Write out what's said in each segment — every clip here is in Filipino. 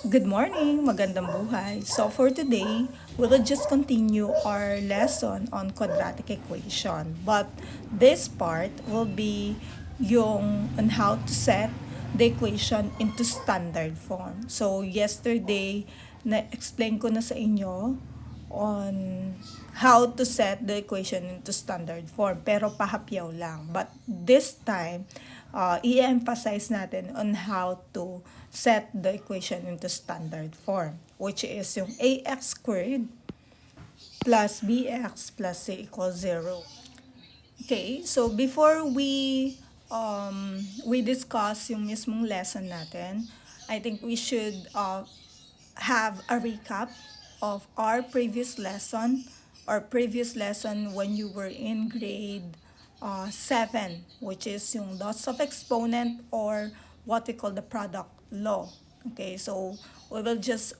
Good morning, magandang buhay. So for today, we'll just continue our lesson on quadratic equation. But this part will be yung on how to set the equation into standard form. So yesterday, na-explain ko na sa inyo on how to set the equation into standard form. Pero pahapyaw lang. But this time, i-emphasize natin on how to set the equation into standard form, which is yung ax squared plus bx plus c equals 0. Okay, so before we discuss yung mismong lesson natin, I think we should have a recap of our previous lesson or previous lesson when you were in grade 7, which is yung loss of exponent or what we call the product law. Okay, so we will just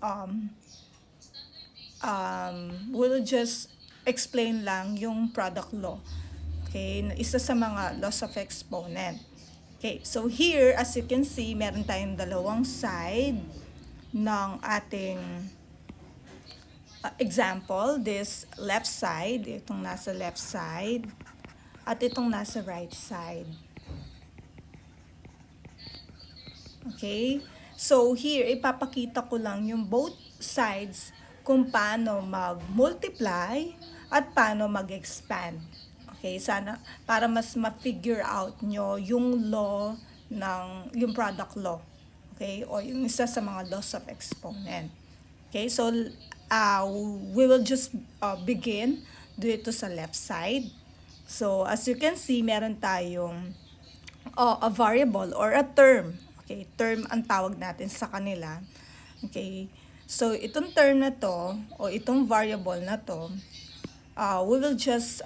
we'll just explain lang yung product law. Okay, isa sa mga laws of exponent. Okay, so here, as you can see, meron tayong dalawang side ng ating example. This left side, itong nasa left side, at itong nasa right side. Okay, so here, ipapakita ko lang yung both sides kung paano mag-multiply at paano mag-expand. Okay, sana para mas ma-figure out nyo yung law ng, yung product law. Okay, o yung isa sa mga laws of exponent. Okay, so we will just begin dito sa left side. So as you can see, meron tayong a variable or a term. Okay, term ang tawag natin sa kanila. Okay, so itong term na to o itong variable na to, we will just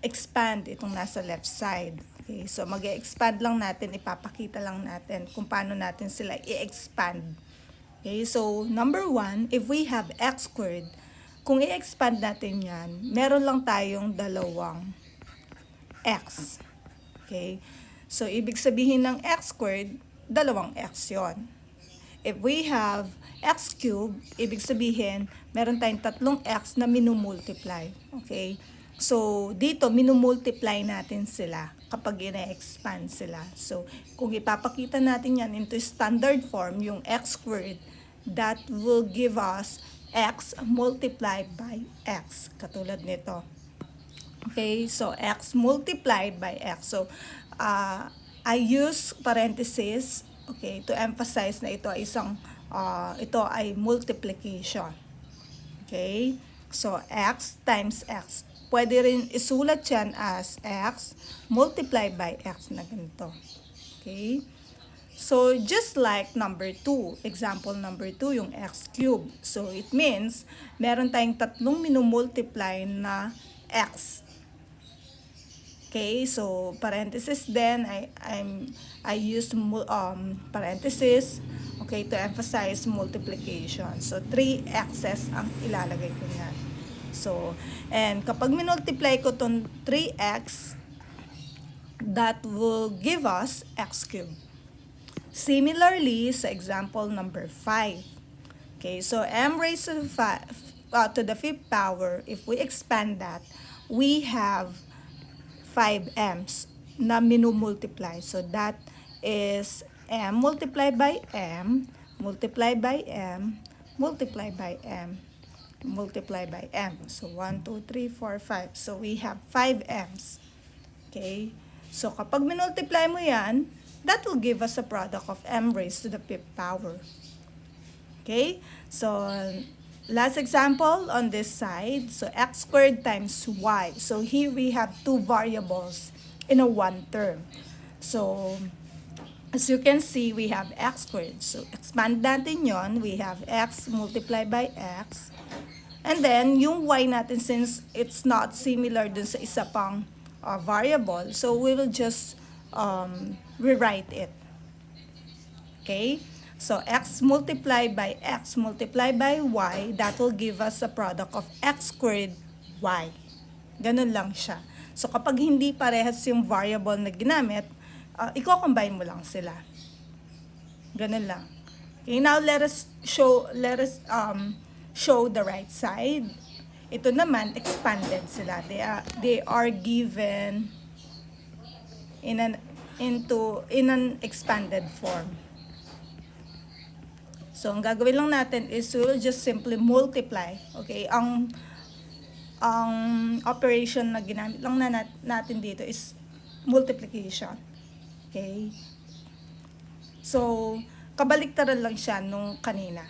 expand itong nasa left side. Okay, so mag-expand lang natin, ipapakita lang natin kung paano natin sila i-expand. Okay, so number 1, if we have x squared, kung i-expand natin yan, meron lang tayong dalawang x. Okay, so ibig sabihin ng x squared, dalawang x yon. If we have x cubed, ibig sabihin, meron tayong tatlong x na minumultiply. Okay? So, dito, minumultiply natin sila kapag ina-expand sila. So, kung ipapakita natin yan into standard form, yung x squared, that will give us x multiplied by x. Katulad nito. Okay? So, x multiplied by x. So, I use parenthesis, okay, to emphasize na ito ay ito ay multiplication. Okay? So, x times x. Pwede rin isulat yan as x multiplied by x na ganito. Okay? So, just like number 2, example number 2, yung x cubed. So, it means, meron tayong tatlong minumultiply na x. Okay, so parenthesis then I use parenthesis, okay, to emphasize multiplication. So 3x's ang ilalagay ko niyan. So, and kapag minultiply ko tong 3x, that will give us x cubed. Similarly, sa example number 5. Okay, so m raised to the 5th power, if we expand that, we have 5m's na minumultiply. So, that is m multiplied by m, multiplied by m, multiplied by m, multiplied by m. So, 1, 2, 3, 4, 5. So, we have 5m's. Okay? So, kapag minultiply mo yan, that will give us a product of m raised to the 5th power. Okay? So, last example on this side, so x squared times y. So here we have two variables in a one term. So as you can see, we have x squared. So expand natin yon, we have x multiplied by x. And then yung y natin, since it's not similar dun sa isa pang variable, so we will just rewrite it. Okay? So, x multiplied by x multiplied by y, that will give us a product of x squared y. Ganun lang siya. So, kapag hindi parehas yung variable na ginamit, i-combine mo lang sila. Ganun lang. Okay, now let us show the right side. Ito naman expanded sila. They are given in an expanded form. So ang gagawin lang natin is we will just simply multiply. Okay, ang operation na ginamit lang natin dito is multiplication. Okay? So, kabaliktaran lang siya nung kanina.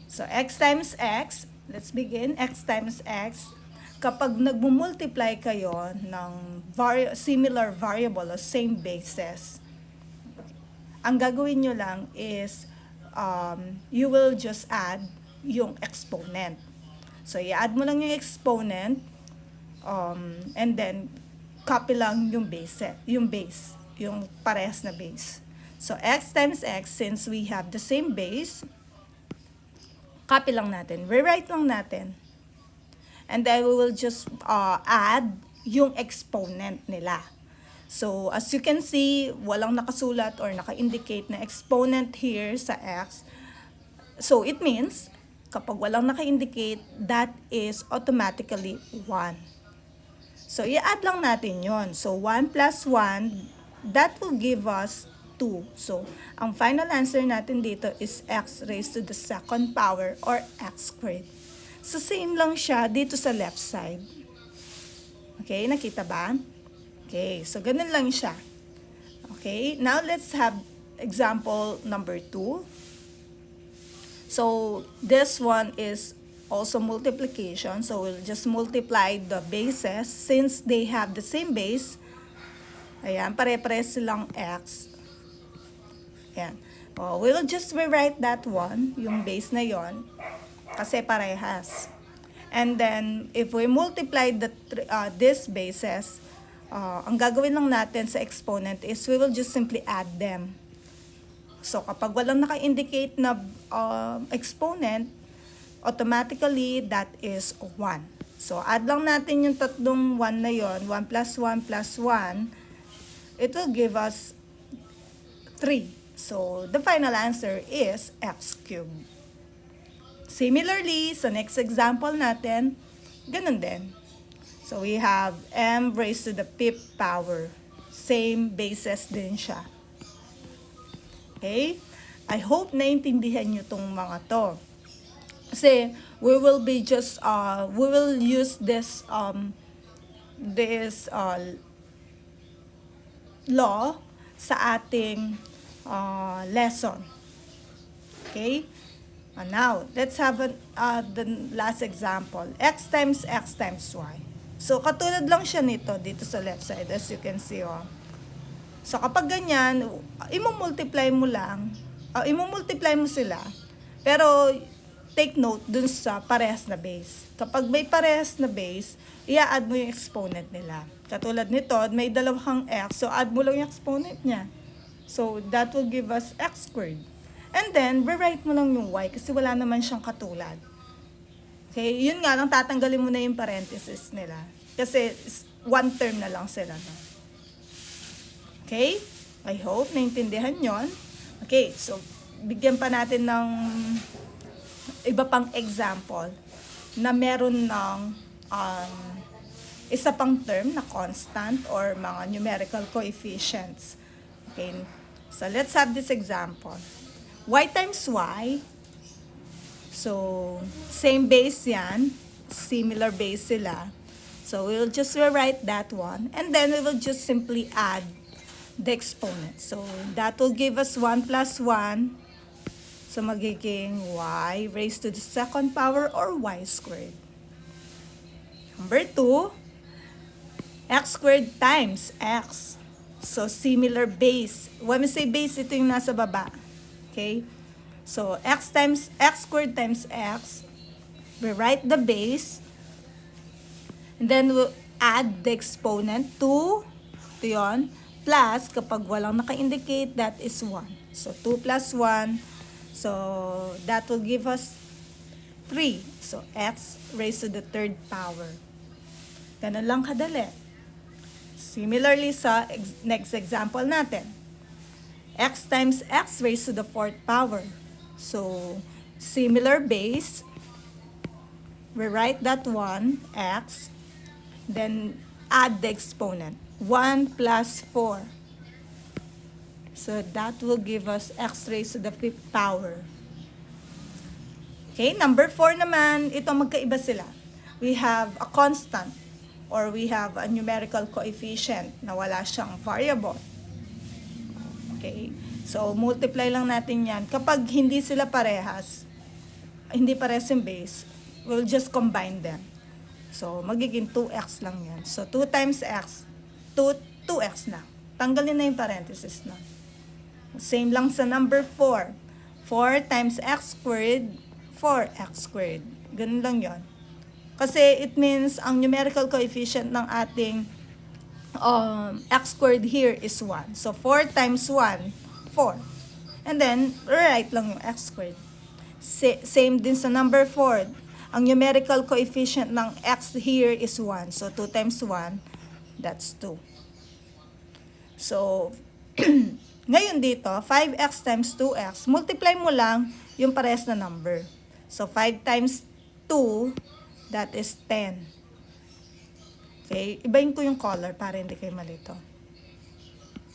So, x times x, let's begin. X times x, kapag nagmumultiply kayo ng similar variable o same basis, ang gagawin nyo lang is you will just add yung exponent. So, i-add mo lang yung exponent and then copy lang yung base, yung parehas na base. So, x times x, since we have the same base, copy lang natin, rewrite lang natin. And then we will just add yung exponent nila. So, as you can see, walang nakasulat or naka-indicate na exponent here sa x. So, it means, kapag walang naka-indicate, that is automatically 1. So, i-add lang natin yon. So, 1 plus 1, that will give us 2. So, ang final answer natin dito is x raised to the second power or x squared. So, same lang siya dito sa left side. Okay, nakita ba? Okay, so ganun lang siya. Okay, now let's have example number 2. So, this one is also multiplication. So, we'll just multiply the bases since they have the same base. Ayan, pare-pares silang x. Ayan. We'll just rewrite that one, yung base na yon, kasi parehas. And then, if we multiply these bases, ang gagawin lang natin sa exponent is we will just simply add them. So, kapag walang naka-indicate na exponent, automatically, that is 1. So, add lang natin yung tatlong 1 na yon, 1 plus 1 plus 1, it will give us 3. So, the final answer is x cubed. Similarly, sa next example natin, ganun din. So, we have m raised to the 5th power. Same basis din siya. Okay? I hope naintindihan nyo tong mga to. Kasi, we will use this law sa ating lesson. Okay? Now, let's have the last example. X times y. So, katulad lang siya nito dito sa left side, as you can see. So, kapag ganyan, imumultiply mo sila. Pero, take note dun sa parehas na base. Kapag may parehas na base, i-add mo yung exponent nila. Katulad nito, may dalawang x, so add mo lang yung exponent niya. So, that will give us x squared. And then, rewrite mo lang yung y kasi wala naman siyang katulad. Okay, yun nga lang, tatanggalin mo na yung parenthesis nila. Kasi, one term na lang sila. No? Okay? I hope naintindihan yon. Okay, so, bigyan pa natin ng iba pang example na meron ng isa pang term na constant or mga numerical coefficients. Okay, so let's have this example. Y times y. So, same base yan. Similar base sila. So, we'll just rewrite that one. And then, we will just simply add the exponent. So, that will give us 1 plus 1. So, magiging y raised to the second power or y squared. Number 2, x squared times x. So, similar base. When we say base, ito yung nasa baba. Okay? So, x squared times x. We write the base. And then, we'll add the exponent to yun. Plus, kapag walang naka-indicate, that is 1. So, 2 plus 1. So, that will give us 3. So, x raised to the third power. Ganun lang kadali. Similarly sa next example natin. x times x raised to the fourth power. So, similar base, we write that one, x, then add the exponent, 1 plus 4. So, that will give us x raised to the fifth power. Okay, number 4 naman, ito magkaiba sila. We have a constant or we have a numerical coefficient na wala siyang variable. Okay, so multiply lang natin yan. Kapag hindi sila parehas, hindi parehas yung base, we'll just combine them. So, magiging 2x lang yan. So, 2 times x, 2x na. Tanggalin na yung parenthesis na. Same lang sa number 4. 4 times x squared, 4x squared. Ganun lang yon. Kasi it means ang numerical coefficient ng ating x squared here is 1. So, 4 times 1, 4. And then, write lang yung x squared. Same din sa number 4. Ang numerical coefficient ng x here is 1. So, 2 times 1, that's 2. So, ngayon dito, 5x times 2x, multiply mo lang yung parehas na number. So, 5 times 2, that is 10. Okay, ibahin ko yung color para hindi kayo malito.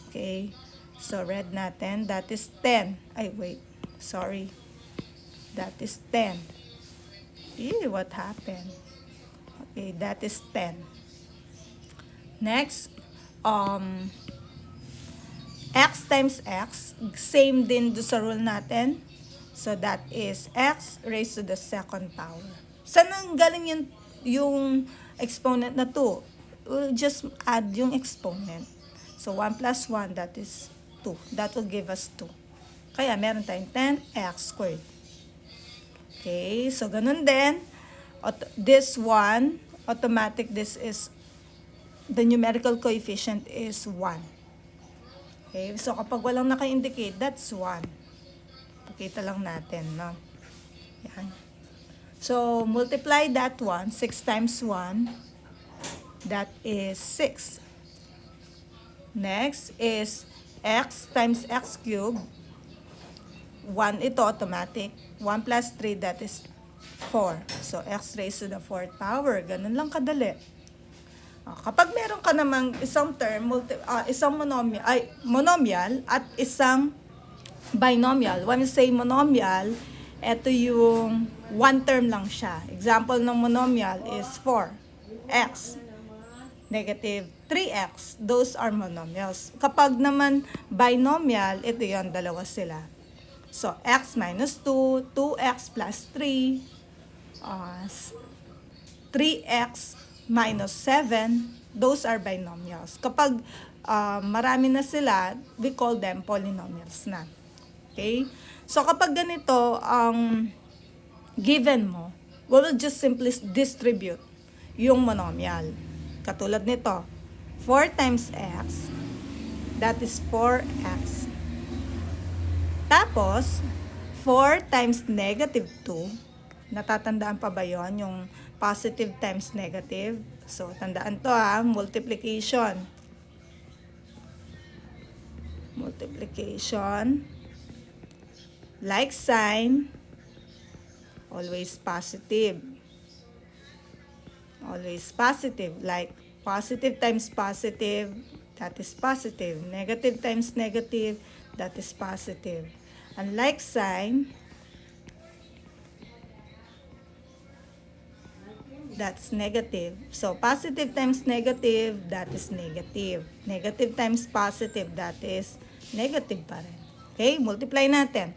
Okay, so red natin, that is 10. Ay, wait, sorry. That is 10. Ew, what happened? Okay, that is 10. Next, x times x, same din do sa rule natin. So, that is x raised to the second power. Saan ang galing yung exponent na 2? We'll just add yung exponent. So, 1 plus 1, that is 2. That will give us 2. Kaya, meron tayong 10x squared. Okay, so ganun din. This one, automatic, this is, the numerical coefficient is 1. Okay, so kapag walang naka-indicate, that's 1. Pakita lang natin, no? Yan. So, multiply that one, 6 times 1, that is 6. Next is x times x cubed. 1 ito, automatic. 1 plus 3, that is 4. So, x raised to the fourth power. Ganun lang kadali. Kapag meron ka namang isang term, isang monomial at isang binomial. When we say monomial, ito yung one term lang siya. Example ng monomial is 4x, negative 3x. Those are monomials. Kapag naman binomial, ito yon, dalawa sila. So, x minus 2, 2x plus 3, 3x minus 7, those are binomials. Kapag marami na sila, we call them polynomials na. Okay? So, kapag ganito ang given mo, we will just simply distribute yung monomial. Katulad nito, 4 times x, that is 4x. Tapos, 4 times negative 2, natatandaan pa ba yon yung positive times negative? So, tandaan to multiplication. Multiplication. Like sign, always positive. Always positive. Like positive times positive, that is positive. Negative times negative, that is positive. And like sign, that's negative. So, positive times negative, that is negative. Negative times positive, that is negative pa rin. Okay, multiply natin.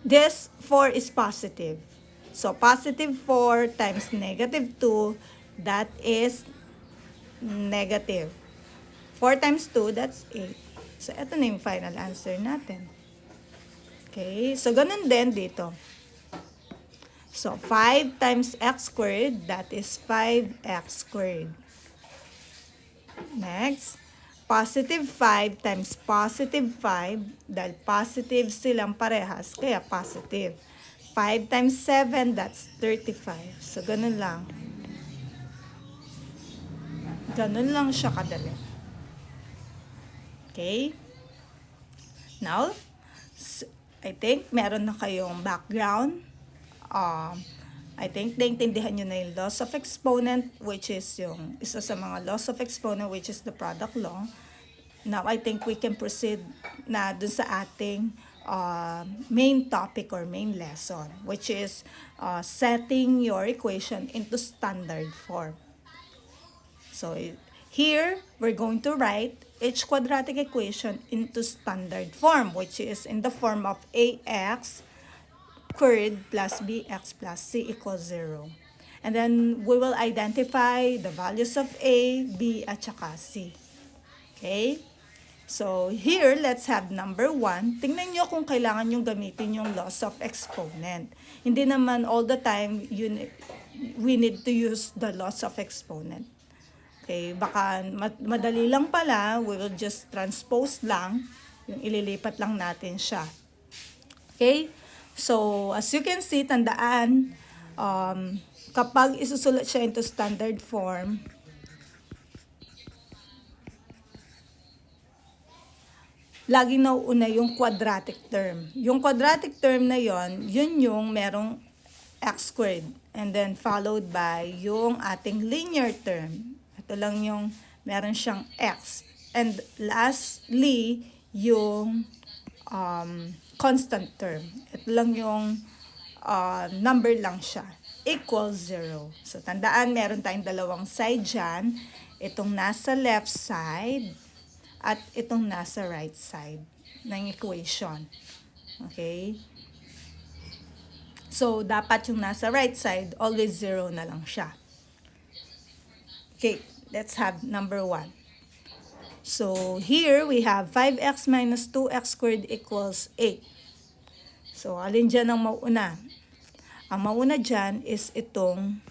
This 4 is positive. So, positive 4 times negative 2, that is negative. 4 times 2, that's 8. So, ito na yung final answer natin. Okay, so ganun din dito. So, 5 times x squared, that is 5x squared. Next, positive 5 times positive 5, dahil positive silang parehas, kaya positive. 5 times 7, that's 35. So, ganun lang. Ganun lang siya kadali. Okay? Now, I think meron na kayong background. Um, I think naintindihan nyo na yung laws of exponent, which is yung isa sa mga laws of exponent, which is the product law. Now, I think we can proceed na dun sa ating main topic or main lesson, which is setting your equation into standard form. So, here, we're going to write each quadratic equation into standard form, which is in the form of ax squared plus bx plus c equals 0. And then, we will identify the values of a, b, at saka c. Okay? So, here, let's have number 1. Tingnan nyo kung kailangan nyo gamitin yung laws of exponent. Hindi naman all the time we need to use the laws of exponent. Okay, baka madali lang pala, we will just transpose lang, yung ililipat lang natin siya. Okay? So, as you can see, tandaan, kapag isusulat siya into standard form, laging nauuna yung quadratic term. Yung quadratic term na yon, yun yung merong x squared. And then followed by yung ating linear term. Ito lang yung meron siyang x. And lastly, yung constant term. Ito lang yung number lang siya. Equals 0. So, tandaan, meron tayong dalawang side dyan. Itong nasa left side at itong nasa right side ng equation. Okay? So, dapat yung nasa right side, always 0 na lang siya. Okay, let's have number 1. So, here we have 5x minus 2x squared equals 8. So, alin dyan ang mauna? Ang mauna dyan is itong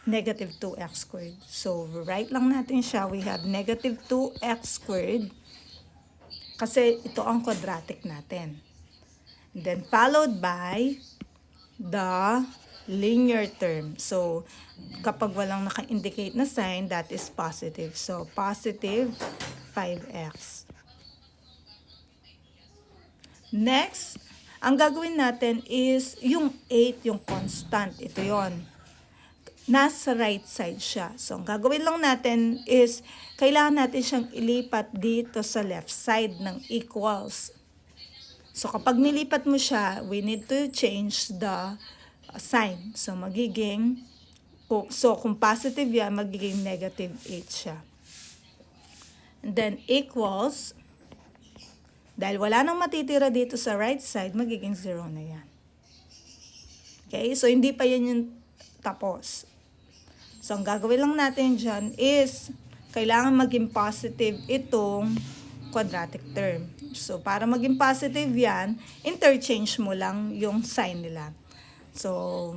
negative 2x squared. So, write lang natin siya. We have negative 2x squared kasi ito ang quadratic natin. And then, followed by the linear term. So, kapag walang naka-indicate na sign, that is positive. So, positive 5x. Next, ang gagawin natin is yung 8, yung constant. Ito yon. Nasa right side siya. So, ang gagawin lang natin is, kailangan natin siyang ilipat dito sa left side ng equals. So, kapag nilipat mo siya, we need to change the sign. So, kung positive yan, magiging negative 8 siya. And then, equals, dahil wala nang matitira dito sa right side, magiging 0 na yan. Okay? So, hindi pa yan yung tapos. So, ang gagawin lang natin dyan is, kailangan maging positive itong quadratic term. So, para maging positive yan, interchange mo lang yung sign nila. So,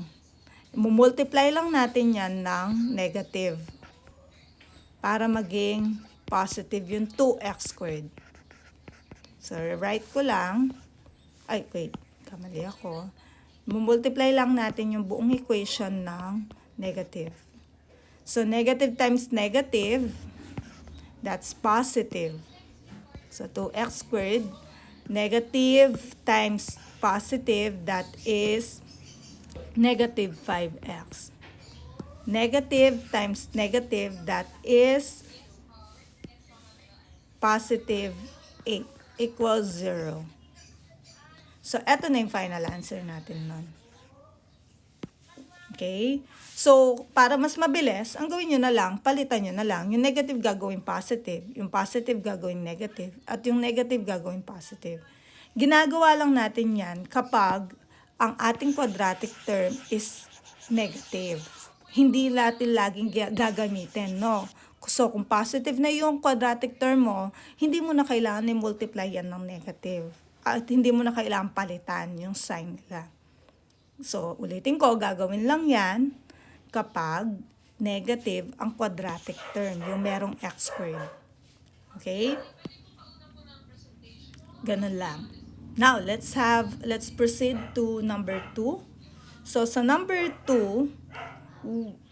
multiply lang natin yan ng negative para maging positive yung 2x squared. So, write ko lang. Ay, wait. Kamali ako. Multiply lang natin yung buong equation ng negative. So, negative times negative, that's positive. So, 2x squared, negative times positive, that is negative 5x. Negative times negative, that is positive 8 equals 0. So, eto na yung final answer natin nun. Okay? So, para mas mabilis, ang gawin nyo na lang, palitan nyo na lang. Yung negative gagawin positive, yung positive gagawin negative, at yung negative gagawin positive. Ginagawa lang natin yan kapag ang ating quadratic term is negative. Hindi natin laging gagamitin, no? So, kung positive na yung quadratic term mo, hindi mo na kailangan i-multiply yan ng negative. At hindi mo na kailangan palitan yung sign nila. So, ulitin ko, gagawin lang yan kapag negative ang quadratic term, yung merong x squared. Okay? Ganun lang. Now, let's proceed to number 2. So, sa number 2,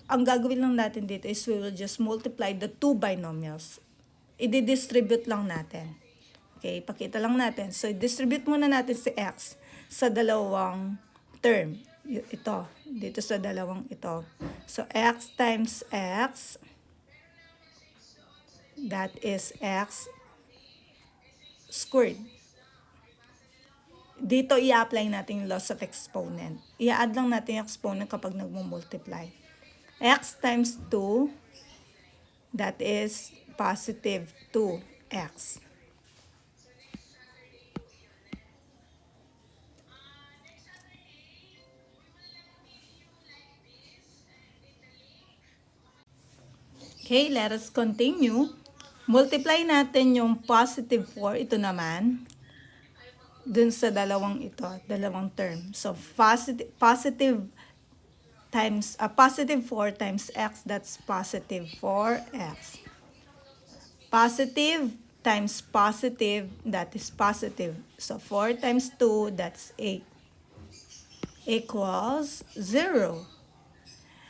ang gagawin lang natin dito is we will just multiply the two binomials. I-distribute lang natin. Okay, pakita lang natin. So, distribute muna natin si x sa dalawang term. Ito, dito sa dalawang ito. So, x times x, that is x squared. Dito, i-apply natin yung laws of exponent. I-add lang natin yung exponent kapag nagmo-multiply. X times 2, that is positive 2x. Okay, let us continue. Multiply natin yung positive 4, ito naman, dun sa dalawang ito, dalawang term. So, positive positive 4 times x, that's positive 4x. Positive times positive, that is positive. So, 4 times 2, that's 8. Equals 0.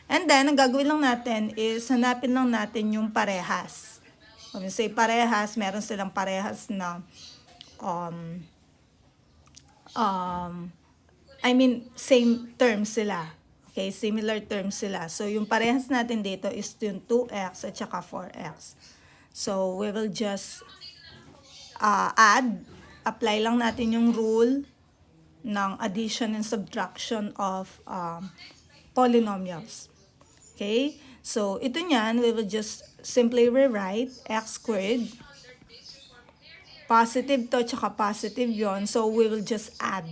And then, ang gagawin lang natin is, hanapin lang natin yung parehas. When we say parehas, meron silang parehas na, same term sila. Okay, similar terms sila. So, yung parehas natin dito is yung 2x at saka 4x. So, we will just apply lang natin yung rule ng addition and subtraction of polynomials. Okay? So, ito niyan, we will just simply rewrite x squared. Positive to, tsaka positive yon. So, we will just add.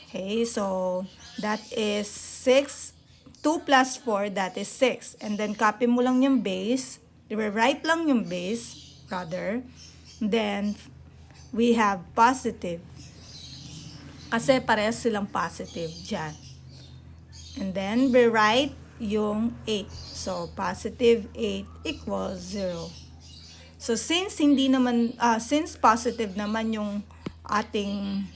Okay? So, that is 6. 2 plus 4, that is 6. And then, copy mo lang yung base. Rewrite lang yung base, rather. Then, we have positive. Kasi parehas silang positive dyan. And then, rewrite yung 8. So, positive 8 equals 0. So, since positive naman yung ating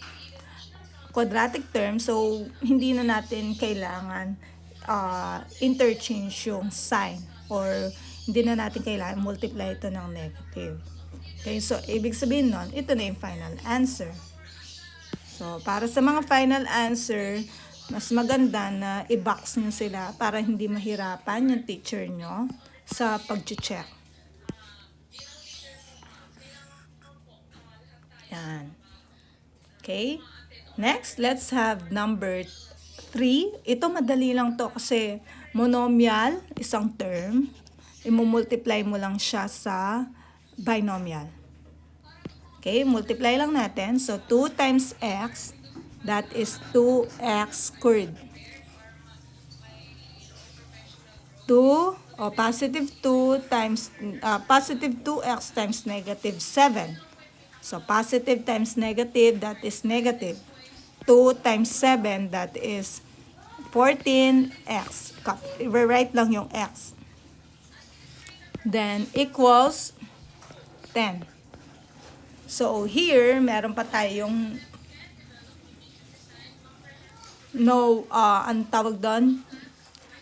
quadratic term, so, hindi na natin kailangan interchange yung sign or hindi na natin kailangan multiply ito ng negative. Okay, so, ibig sabihin nun, ito na yung final answer. So, para sa mga final answer, mas maganda na i-box nyo sila para hindi mahirapan yung teacher nyo sa pag-check. Yan. Okay? Next, let's have number 3. Ito madali lang to kasi monomial, isang term. I-multiply mo lang siya sa binomial. Okay, multiply lang natin. So, 2 times x, that is 2x squared. 2, positive 2 times, positive 2x times negative 7. So, positive times negative, that is negative. 2 times 7, that is 14x. Rewrite lang yung x. Then, equals 10. So, here, meron pa tayong ang tawag doon,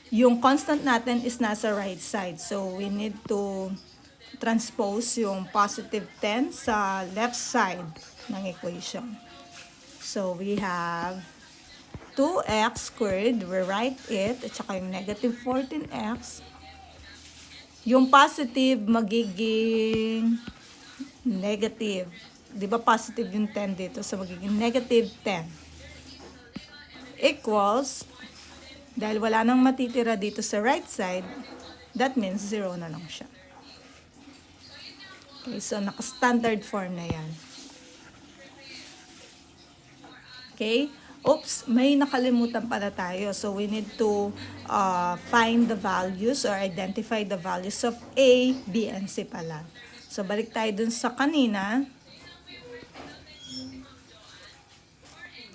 yung constant natin is nasa right side. So, we need to transpose yung positive 10 sa left side ng equation. So, we have 2x squared, we write it, at saka yung negative 14x. Yung positive magiging negative. Di ba positive yung 10 dito? So, magiging negative 10. Equals, dahil wala nang matitira dito sa right side, that means 0 na lang siya. Okay, so naka-standard form na yan. Okay? Oops, may nakalimutan pala tayo. So, we need to find the values or identify the values of A, B, and C pala. So, balik tayo dun sa kanina.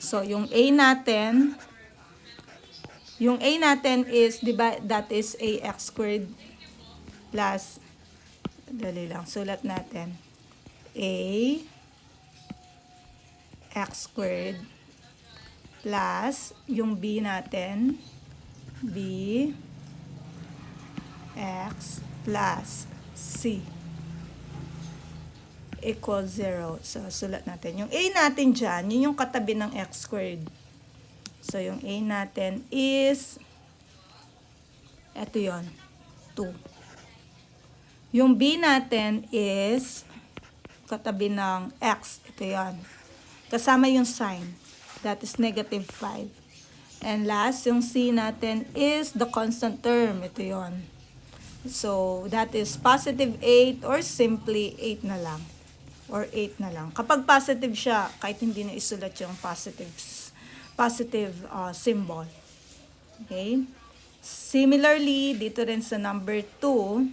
So, yung A natin is, di ba, that is ax squared plus, dali lang, sulat natin, A x squared plus, yung B natin, B x plus C. equals 0. So, sulat natin. Yung a natin dyan, yun yung katabi ng x squared. So, yung a natin is, eto yon 2. Yung b natin is, katabi ng x. Ito yon. Kasama yung sign. That is negative 5. And last, yung c natin is the constant term. Ito yon. So, that is positive 8 or simply 8 na lang. Or 8 na lang. Kapag positive siya, kahit hindi na isulat yung positive symbol. Okay? Similarly, dito rin sa number 2,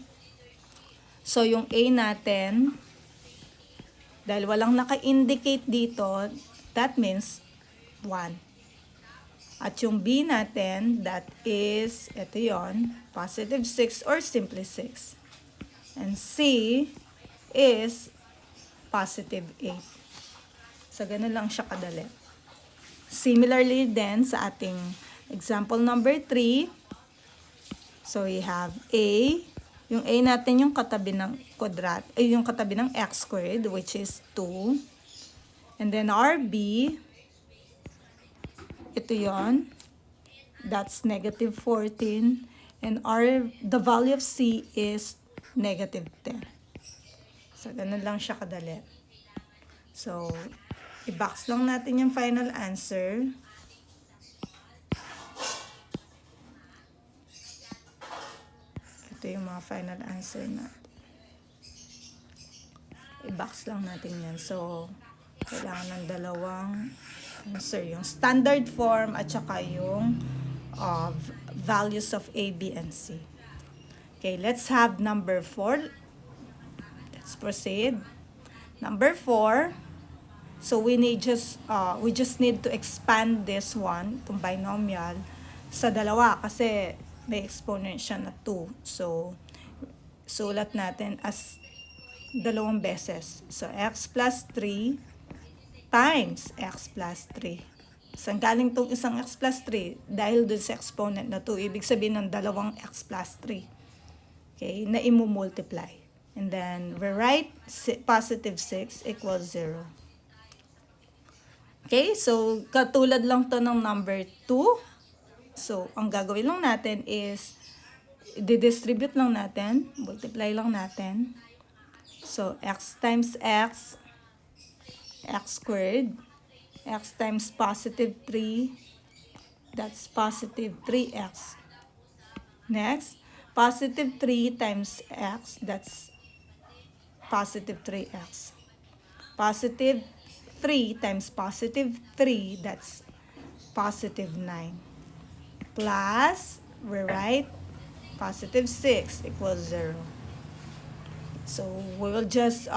so yung a natin, dahil walang naka-indicate dito, that means 1. At yung b natin, that is, ito yon, positive 6 or simply 6. And c is positive 8. So, ganun lang siya kadali. Similarly then sa ating example number 3, so we have a, yung a natin yung katabi ng yung katabi ng x squared, which is 2. And then our b, ito yon, that's negative 14. And the value of c is negative 10. So, ganun lang siya kadali. So, i-box lang natin yung final answer. Ito yung mga final answer natin. I-box lang natin yan. So, kailangan ng dalawang answer. Yung standard form at saka yung values of A, B, and C. Okay, let's have number 4. Let's proceed. Number 4. So we just need to expand this one, itong binomial, sa dalawa kasi may exponent siya na 2. So sulat natin as dalawang beses. So x plus 3 times x plus 3. Saan galing itong isang x plus 3? Dahil dun sa exponent na 2, ibig sabihin ng dalawang x plus 3. Okay, na i-multiply. And then, we write positive 6 equals 0. Okay, so katulad lang to ng number 2. So, ang gagawin lang natin is, i-distribute lang natin, multiply lang natin. So, x times x squared, x times positive 3, that's positive 3x. Next, positive 3 times x, that's positive 3x. Positive 3 times positive 3, that's positive 9. Plus, we write positive 6 equals 0. So, we will just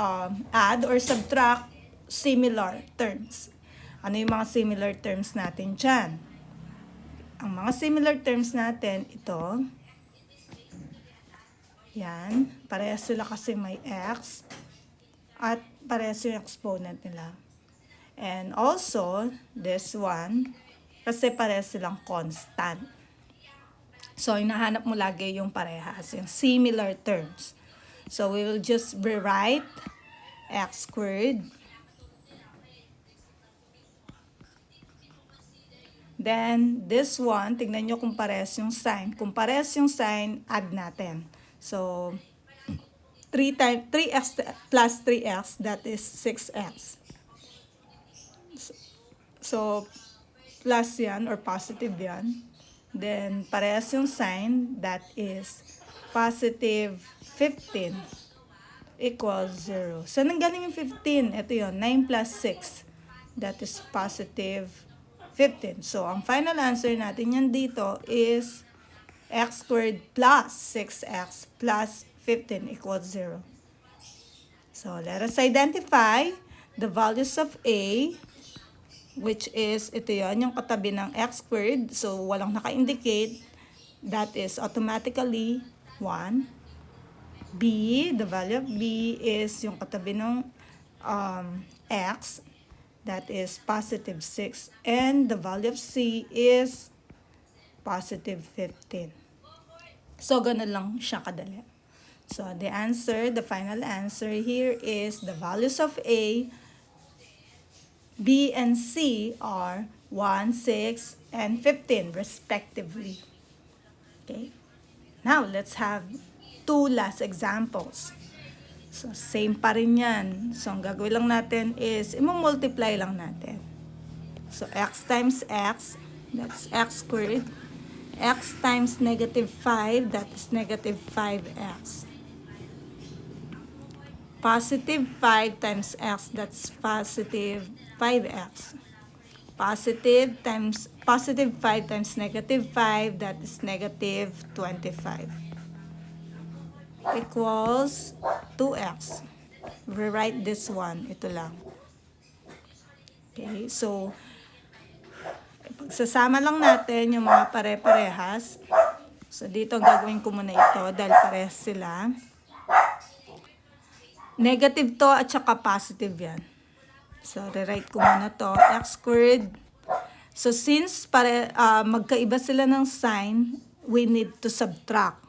add or subtract similar terms. Ano yung mga similar terms natin dyan? Ang mga similar terms natin, ito. Yan. Parehas sila kasi may x. At parehas yung exponent nila. And also, this one, kasi parehas silang constant. So, hinahanap mo lagi yung parehas, yung similar terms. So, we will just rewrite x squared. Then, this one, tignan nyo kung parehas yung sign. Kung parehas yung sign, add natin. So, 3x plus 3x, that is 6x. So, plus yan or positive yan. Then, parehas yung sign, that is positive 15 equals 0. So, nanggaling yung 15? Ito yun, 9 plus 6. That is positive 15. So, ang final answer natin yan dito is x squared plus 6x plus 15 equals 0. So, let us identify the values of A, which is, ito yon yung katabi ng x squared. So, walang naka-indicate. That is automatically 1. B, the value of B is yung katabi ng x. That is positive 6. And the value of C is positive 15. So, ganun lang siya kadali. So the answer, the final answer here is the values of A, B, and C are 1, 6, and 15 respectively. Okay. Now, let's have two last examples. So, same pa rin yan. So, ang gagawin lang natin is, i-multiply lang natin. So, x times x, that's x squared. X times negative 5, that is negative 5x. Positive 5 times x, that's positive 5x. Positive 5 times negative 5, that is negative 25. Equals 2x. Rewrite this one. Ito lang. Okay, so, pagsasama lang natin yung mga pare-parehas. So, dito gagawin ko muna ito dahil parehas sila. Negative to at saka positive yan. So, rewrite ko muna to. X squared. So, since magkaiba sila ng sign, we need to subtract.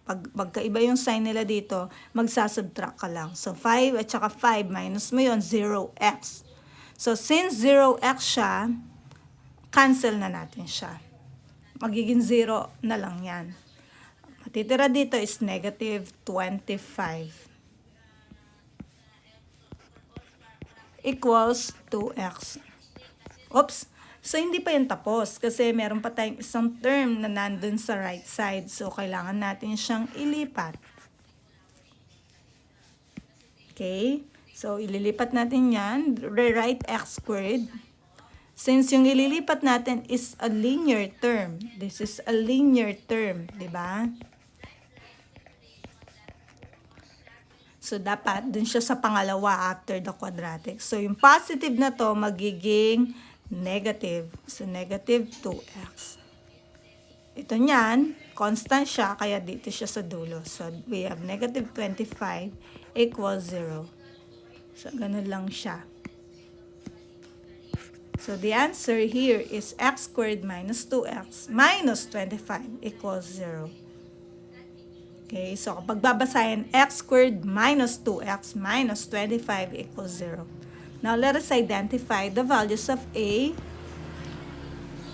Pag magkaiba yung sign nila dito, magsasubtract ka lang. So, 5 at saka 5 minus mo yun, 0x. So, since 0x siya, cancel na natin siya. Magiging 0 na lang yan. Matitira dito is negative 25. Equals 2x. Oops! So, hindi pa yan tapos kasi meron pa tayong isang term na nandun sa right side. So, kailangan natin siyang ilipat. Okay? So, ililipat natin yan. Rewrite x squared. Since yung ililipat natin is a linear term. This is a linear term. Diba? So, dapat dun siya sa pangalawa after the quadratic. So, yung positive na to magiging negative. So, negative 2x. Ito niyan, constant siya, kaya dito siya sa dulo. So, we have negative 25 equals 0. So, ganun lang siya. So, the answer here is x squared minus 2x minus 25 equals 0. Okay, so kapag babasahin, x squared minus 2x minus 25 equals 0. Now, let us identify the values of A,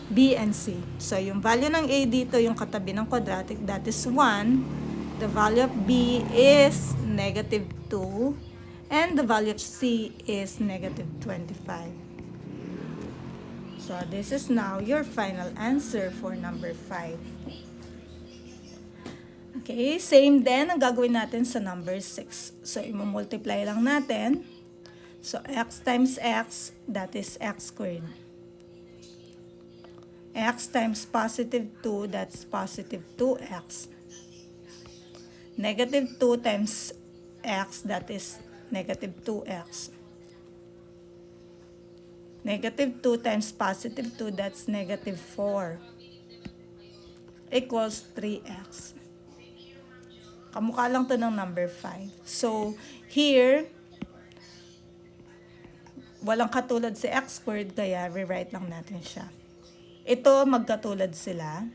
B, and C. So, yung value ng A dito, yung katabi ng quadratic, that is 1. The value of B is negative 2. And the value of C is negative 25. So, this is now your final answer for number 5. Okay, same din ang gagawin natin sa number 6. So, i-multiply lang natin. So, x times x, that is x squared. X times positive 2, that's positive 2x. Negative 2 times x, that is negative 2x. Negative 2 times positive 2, that's negative 4. Equals 3x. Kamukha lang to ng number 5. So, here, walang katulad si x squared, kaya rewrite lang natin siya. Ito, magkatulad sila.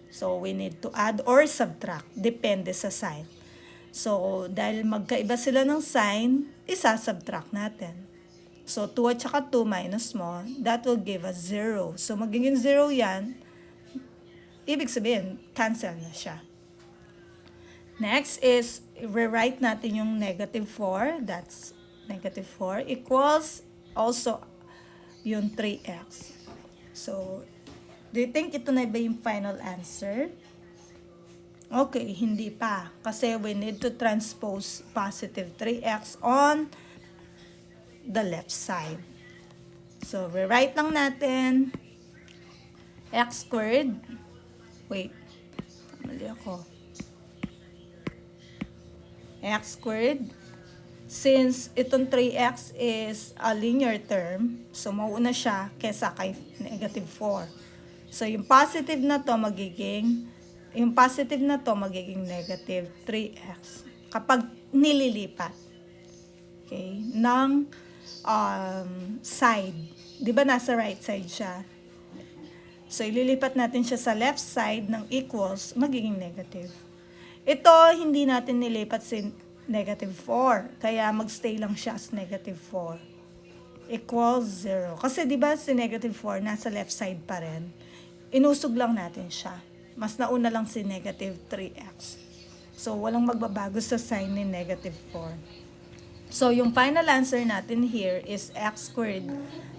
So, we need to add or subtract. Depende sa sign. So, dahil magkaiba sila ng sign, isa-subtract natin. So, 2 at saka 2 minus mo, that will give us 0. So, magiging 0 yan. Ibig sabihin, cancel na siya. Next is, rewrite natin yung negative 4. That's negative 4 equals also yung 3x. So, do you think ito na ba yung final answer? Okay, hindi pa. Kasi we need to transpose positive 3x on the left side. So, rewrite lang natin x squared. Wait, mali ako. X squared. Since itong 3x is a linear term, so mauna siya kesa kay negative 4. So, yung positive na to magiging negative 3x kapag nililipat. Okay? Ng side. Di ba nasa right side siya? So, ililipat natin siya sa left side ng equals, magiging negative. Ito, hindi natin nilipat si negative 4. Kaya magstay lang siya as negative 4. Equals 0. Kasi di ba si negative 4 nasa left side pa rin. Inusog lang natin siya. Mas nauna lang si negative 3x. So, walang magbabago sa sign ni negative 4. So, yung final answer natin here is x squared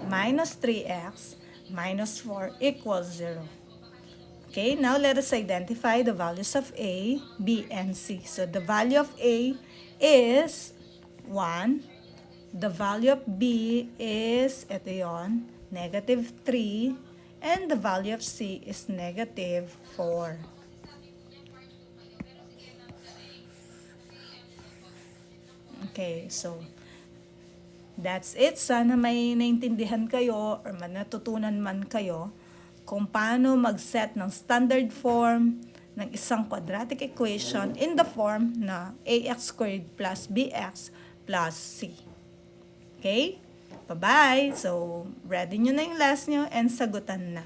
minus 3x minus 4 equals 0. Okay, now let us identify the values of A, B, and C. So, the value of A is 1. The value of B is, ito yun, negative 3. And the value of C is negative 4. Okay, so that's it. Sana may naintindihan kayo or natutunan man kayo kung paano mag-set ng standard form ng isang quadratic equation in the form na ax squared plus bx plus c. Okay? Bye-bye! So, ready nyo na yung last nyo and sagutan na.